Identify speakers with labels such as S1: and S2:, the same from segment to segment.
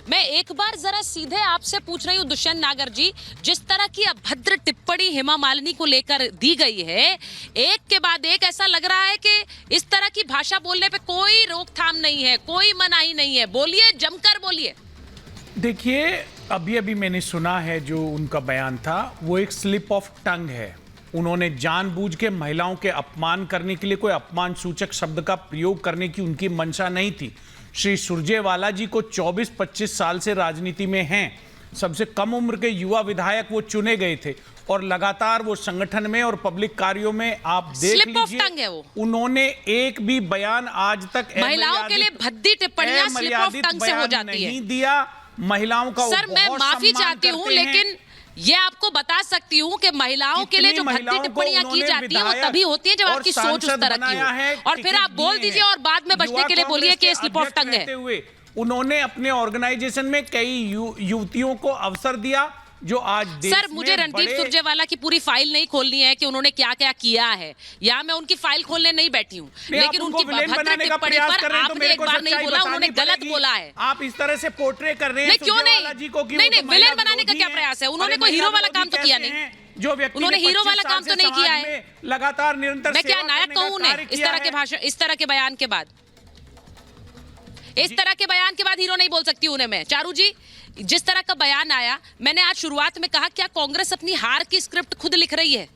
S1: मैं एक बार जरा सीधे आपसे पूछ रही हूँ दुष्यंत नागर जी, जिस तरह की अभद्र टिप्पणी हेमा मालिनी को लेकर दी गई है, एक के बाद एक ऐसा लग रहा है कि इस तरह की भाषा बोलने पे कोई रोकथाम नहीं है, कोई मनाही नहीं है। बोलिए, जमकर बोलिए।
S2: देखिए, अभी मैंने सुना है जो उनका बयान था, वो एक स्लिप ऑफ टंग है। उन्होंने जानबूझ के महिलाओं के अपमान करने के लिए कोई अपमान सूचक शब्द का प्रयोग करने की उनकी मंशा नहीं थी। श्री सुरजेवाला जी को 24-25 साल से राजनीति में हैं। सबसे कम उम्र के युवा विधायक वो चुने गए थे और लगातार वो संगठन में और पब्लिक कार्यों में आप देख लीजिए, उन्होंने एक भी बयान आज तक
S1: महिलाओं के लिए भद्दी टिप्पणियां स्लिप ऑफ टंग से हो जाती है।
S2: नहीं दिया महिलाओं का।
S1: सर, मैं माफी चाहती हूँ, लेकिन ये आपको बता सकती हूँ कि महिलाओं के लिए जो भद्दी टिप्पणियां की जाती है वो तभी होती है जब आपकी सोच उस तरह की हो। और फिर आप बोल दीजिए और बाद में बचने के लिए बोलिए कि स्लिप ऑफ टंग है।
S2: उन्होंने अपने ऑर्गेनाइजेशन में कई युवतियों को अवसर दिया जो आज
S1: सर, मुझे रणदीप सुरजेवाला की पूरी फाइल नहीं खोलनी है कि उन्होंने क्या क्या किया है, या मैं उनकी फाइल खोलने नहीं बैठी हूँ, लेकिन उनकी भद्र टिप्पणी पर आपने एक बार नहीं बोला, उन्होंने गलत बोला है।
S2: आप इस तरह से पोर्ट्रे कर रहे हैं।
S1: क्यों नहीं, विलेन बनाने का क्या प्रयास है? उन्होंने कोई हीरो वाला काम तो किया नहीं,
S2: जो व्यक्ति
S1: उन्होंने हीरो वाला काम तो नहीं किया है।
S2: लगातार निरंतर
S1: मैं क्या नायक कहूँ इस तरह के भाषण, इस तरह के बयान के बाद? इस तरह के बयान के बाद हीरो नहीं बोल सकती उन्हें मैं। चारू जी, जिस तरह का बयान आया, मैंने आज शुरुआत में कहा क्या कांग्रेस अपनी हार की स्क्रिप्ट खुद लिख रही है?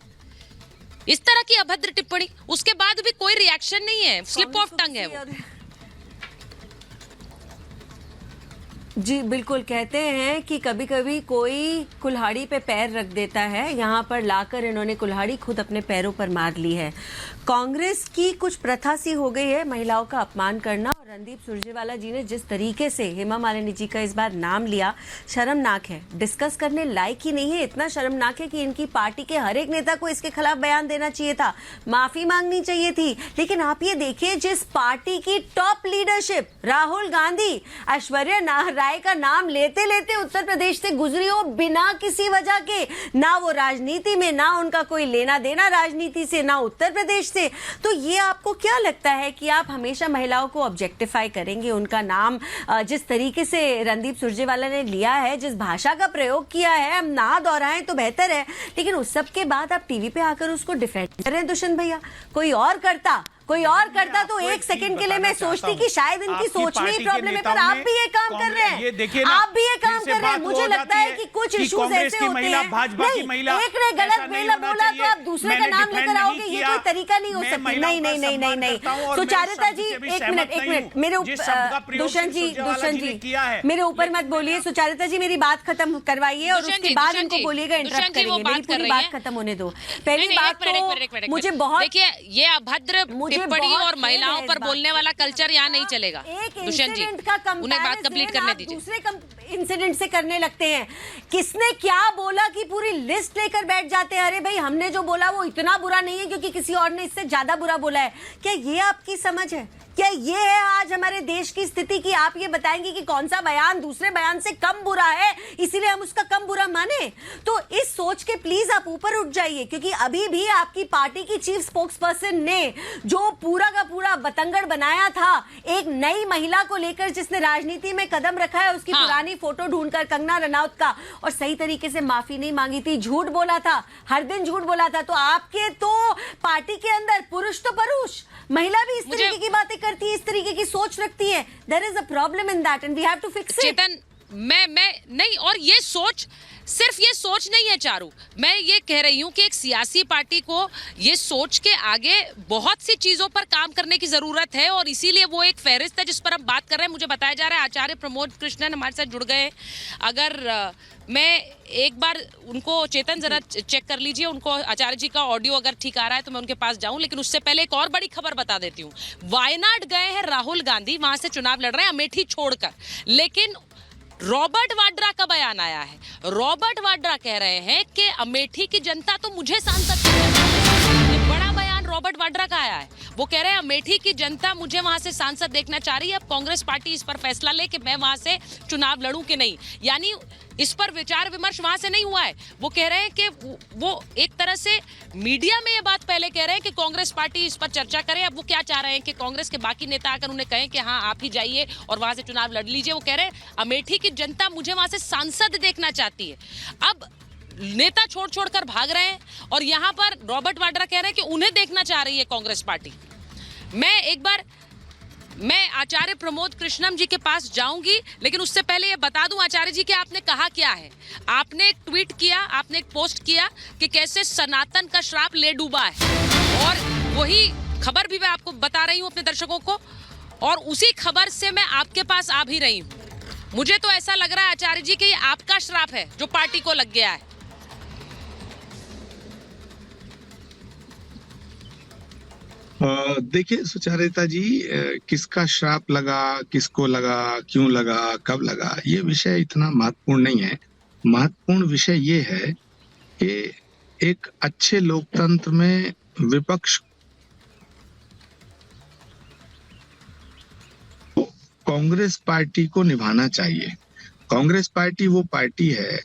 S1: इस तरह की अभद्र टिप्पणी, उसके बाद भी कोई रिएक्शन नहीं है, स्लिप ऑफ टंग है वो।
S3: जी बिल्कुल, कहते हैं कि कभी कभी कोई कुल्हाड़ी पे पैर रख देता है, यहाँ पर लाकर इन्होंने कुल्हाड़ी खुद अपने पैरों पर मार ली है। कांग्रेस की कुछ प्रथा सी हो गई है महिलाओं का अपमान करना, और रणदीप सुरजेवाला जी ने जिस तरीके से हेमा मालिनी जी का इस बार नाम लिया, शर्मनाक है, डिस्कस करने लायक ही नहीं है। इतना शर्मनाक है कि इनकी पार्टी के हर एक नेता को इसके खिलाफ बयान देना चाहिए था, माफी मांगनी चाहिए थी। लेकिन आप ये देखिए, जिस पार्टी की टॉप लीडरशिप राहुल गांधी ऐश्वर्या राय का नाम लेते लेते उत्तर प्रदेश से गुजरी हो बिना किसी वजह के, ना वो राजनीति में, ना उनका कोई लेना देना राजनीति से, ना उत्तर प्रदेश से, तो ये आपको क्या लगता है कि आप हमेशा महिलाओं को ऑब्जेक्टिफाई करेंगे? उनका नाम जिस तरीके से रणदीप सुरजेवाला ने लिया है, जिस भाषा का प्रयोग किया है, हम ना दोहराएं तो बेहतर है, लेकिन उस सब के बाद आप टीवी पे आकर उसको डिफेंड कर रहे हैं। दुष्यंत भैया, कोई और करता तो एक सेकंड के लिए मैं सोचती कि शायद इनकी सोच में ही प्रॉब्लम है, पर आप भी ये काम कर रहे हैं, आप भी ये काम कर रहे हैं। मुझे लगता है कि कुछ इश्यूज ऐसे होते हैं, नहीं, एक ने गलत बोला तो आप दूसरे का नाम लेकर आओगे, ये कोई तरीका नहीं हो सकता। नहीं, सुचारिता जी, एक मिनट, मेरे दुष्यंत जी मेरे ऊपर मत बोलिए। सुचारिता जी, मेरी बात खत्म करवाइए और उसके बाद इनको बोलिएगा, इंटरप्ट करेंगे, मेरी पूरी बात खत्म होने दो। पहली बात तो मुझे बहुत, देखिए,
S1: ये अभद्र टिप्पणी और महिलाओं पर बोलने वाला कल्चर यहाँ नहीं चलेगा। दुष्यंत जी, उन्हें बात कंप्लीट करने दीजिए।
S3: दूसरे इंसिडेंट से करने लगते हैं, किसने क्या बोला की पूरी लिस्ट लेकर बैठ जाते हैं। अरे भाई, हमने जो बोला वो इतना बुरा नहीं है क्योंकि किसी और ने इससे ज्यादा बुरा बोला है। क्या ये आपकी समझ है? क्या ये है आज हमारे देश की स्थिति कि आप ये बताएंगे कि कौन सा बयान दूसरे बयान से कम बुरा है, इसीलिए हम उसका कम बुरा माने? तो इस सोच के प्लीज आप ऊपर उठ जाइए, क्योंकि अभी भी आपकी पार्टी की चीफ स्पोक्सपर्सन ने जो पूरा का पूरा बतंगड़ बनाया था एक नई महिला को लेकर जिसने राजनीति में कदम रखा है, उसकी पुरानी फोटो ढूंढकर, कंगना रनौत का, और सही तरीके से माफी नहीं मांगी थी, झूठ बोला था, हर दिन झूठ बोला था। तो आपके तो पार्टी के अंदर पुरुष तो पुरुष, महिला भी इस तरीके की बातें करती है, इस तरीके की सोच रखती है। There is a problem in that and we have to fix it.
S1: Chetan, मैं नहीं, और ये सोच सिर्फ ये सोच नहीं है चारू, मैं ये कह रही हूँ कि एक सियासी पार्टी को ये सोच के आगे बहुत सी चीजों पर काम करने की जरूरत है, और इसीलिए वो एक फहरिस्त है जिस पर हम बात कर रहे हैं। मुझे बताया जा रहा है आचार्य प्रमोद कृष्णन हमारे साथ जुड़ गए। अगर मैं एक बार उनको, चेतन जरा चेक कर लीजिए उनको, आचार्य जी का ऑडियो अगर ठीक आ रहा है तो मैं उनके पास जाऊं, लेकिन उससे पहले एक और बड़ी खबर बता देती हूँ। वायनाड गए हैं राहुल गांधी, वहां से चुनाव लड़ रहे हैं अमेठी छोड़कर, लेकिन रॉबर्ट वाड्रा का बयान आया है। रॉबर्ट वाड्रा कह रहे हैं कि अमेठी की जनता तो मुझे सांसद, बड़ा बयान रॉबर्ट वाड्रा का आया है। वो कह रहे हैं अमेठी की जनता मुझे वहां से सांसद देखना चाह रही है, अब कांग्रेस पार्टी इस पर फैसला ले कि मैं वहां से चुनाव लड़ूं कि नहीं। यानी इस पर विचार विमर्श वहां से नहीं हुआ है। वो कह रहे हैं कि वो एक तरह से मीडिया में ये बात पहले कह रहे हैं कि कांग्रेस पार्टी इस पर चर्चा करे। अब वो क्या चाह रहे हैं कि कांग्रेस के बाकी नेता आकर उन्हें कहें कि हाँ आप ही जाइए और वहां से चुनाव लड़ लीजिए। वो कह रहे हैं अमेठी की जनता मुझे वहां से सांसद देखना चाहती है। अब नेता छोड़ छोड़कर भाग रहे हैं और यहाँ पर रॉबर्ट वाड्रा कह रहे हैं कि उन्हें देखना चाह रही है कांग्रेस पार्टी। मैं आचार्य प्रमोद कृष्णम जी के पास जाऊंगी, लेकिन उससे पहले ये बता दूं आचार्य जी कि आपने कहा क्या है। आपने एक ट्वीट किया, आपने एक पोस्ट किया कि कैसे सनातन का श्राप ले डूबा है, और वही खबर भी मैं आपको बता रही हूं अपने दर्शकों को, और उसी खबर से मैं आपके पास आ भी रही हूं। मुझे तो ऐसा लग रहा है आचार्य जी कि ये आपका श्राप है जो पार्टी को लग गया है।
S4: देखिए सुचारिता जी, किसका श्राप लगा, किसको लगा, क्यों लगा, कब लगा, ये विषय इतना महत्वपूर्ण नहीं है। महत्वपूर्ण विषय ये है कि एक अच्छे लोकतंत्र में विपक्ष को कांग्रेस पार्टी को निभाना चाहिए। कांग्रेस पार्टी वो पार्टी है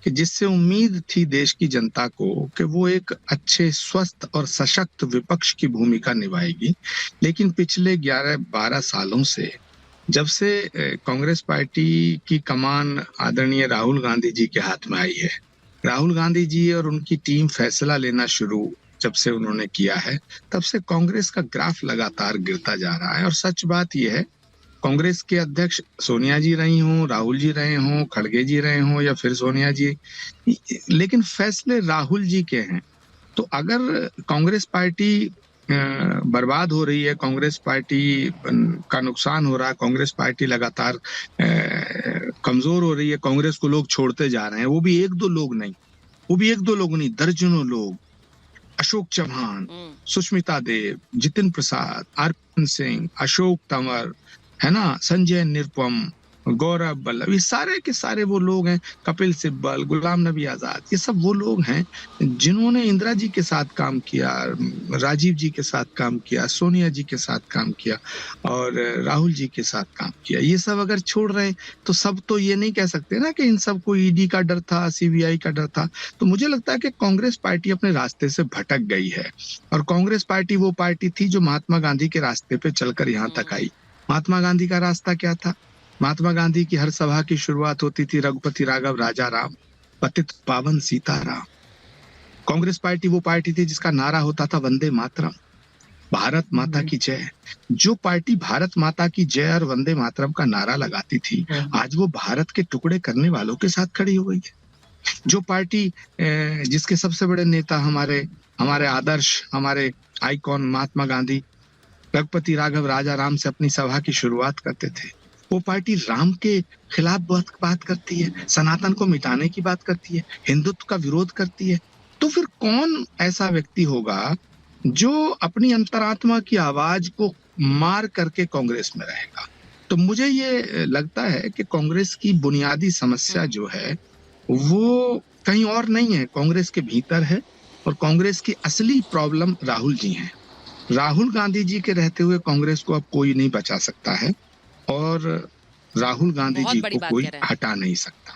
S4: कि जिससे उम्मीद थी देश की जनता को कि वो एक अच्छे स्वस्थ और सशक्त विपक्ष की भूमिका निभाएगी। लेकिन पिछले 11-12 सालों से जब से कांग्रेस पार्टी की कमान आदरणीय राहुल गांधी जी के हाथ में आई है, राहुल गांधी जी और उनकी टीम फैसला लेना शुरू जब से उन्होंने किया है, तब से कांग्रेस का ग्राफ लगातार गिरता जा रहा है। और सच बात यह है, कांग्रेस के अध्यक्ष सोनिया जी रही हों, राहुल जी रहे हों, खड़गे जी रहे हों या फिर सोनिया जी, लेकिन फैसले राहुल जी के हैं। तो अगर कांग्रेस पार्टी बर्बाद हो रही है, कांग्रेस पार्टी का नुकसान हो रहा है, कांग्रेस पार्टी लगातार कमजोर हो रही है, कांग्रेस को लोग छोड़ते जा रहे हैं, वो भी एक दो लोग नहीं, दर्जनों लोग, अशोक चौहान, सुष्मिता देव, जितिन प्रसाद, अर्पण सिंह, अशोक तंवर, है ना, संजय निरुपम, गौरव बल्लभ, ये सारे के सारे वो लोग हैं, कपिल सिब्बल, गुलाम नबी आजाद, ये सब वो लोग हैं जिन्होंने इंदिरा जी के साथ काम किया, राजीव जी के साथ काम किया, सोनिया जी के साथ काम किया और राहुल जी के साथ काम किया। ये सब अगर छोड़ रहे हैं तो सब तो ये नहीं कह सकते ना कि इन सबको ईडी का डर था, सीबीआई का डर था। तो मुझे लगता है कि कांग्रेस पार्टी अपने रास्ते से भटक गई है। और कांग्रेस पार्टी वो पार्टी थी जो महात्मा गांधी के रास्ते पे चलकर यहाँ तक आई। महात्मा गांधी का रास्ता क्या था? महात्मा गांधी की हर सभा की शुरुआत होती थी रघुपति राघव राजा राम, पतित पावन सीताराम। कांग्रेस पार्टी वो पार्टी थी जिसका नारा होता था वंदे मातरम, भारत माता की जय। जो पार्टी भारत माता की जय और वंदे मातरम का नारा लगाती थी, आज वो भारत के टुकड़े करने वालों के साथ खड़ी हो गई है। जो पार्टी जिसके सबसे बड़े नेता हमारे आदर्श, हमारे आइकॉन महात्मा गांधी रघुपति राघव राजा राम से अपनी सभा की शुरुआत करते थे, वो पार्टी राम के खिलाफ बात करती है, सनातन को मिटाने की बात करती है, हिंदुत्व का विरोध करती है। तो फिर कौन ऐसा व्यक्ति होगा जो अपनी अंतरात्मा की आवाज को मार करके कांग्रेस में रहेगा? तो मुझे ये लगता है कि कांग्रेस की बुनियादी समस्या जो है वो कहीं और नहीं है, कांग्रेस के भीतर है। और कांग्रेस की असली प्रॉब्लम राहुल जी हैं। राहुल गांधी जी के रहते हुए कांग्रेस को अब कोई नहीं बचा सकता है और राहुल गांधी जी को कोई हटा नहीं सकता।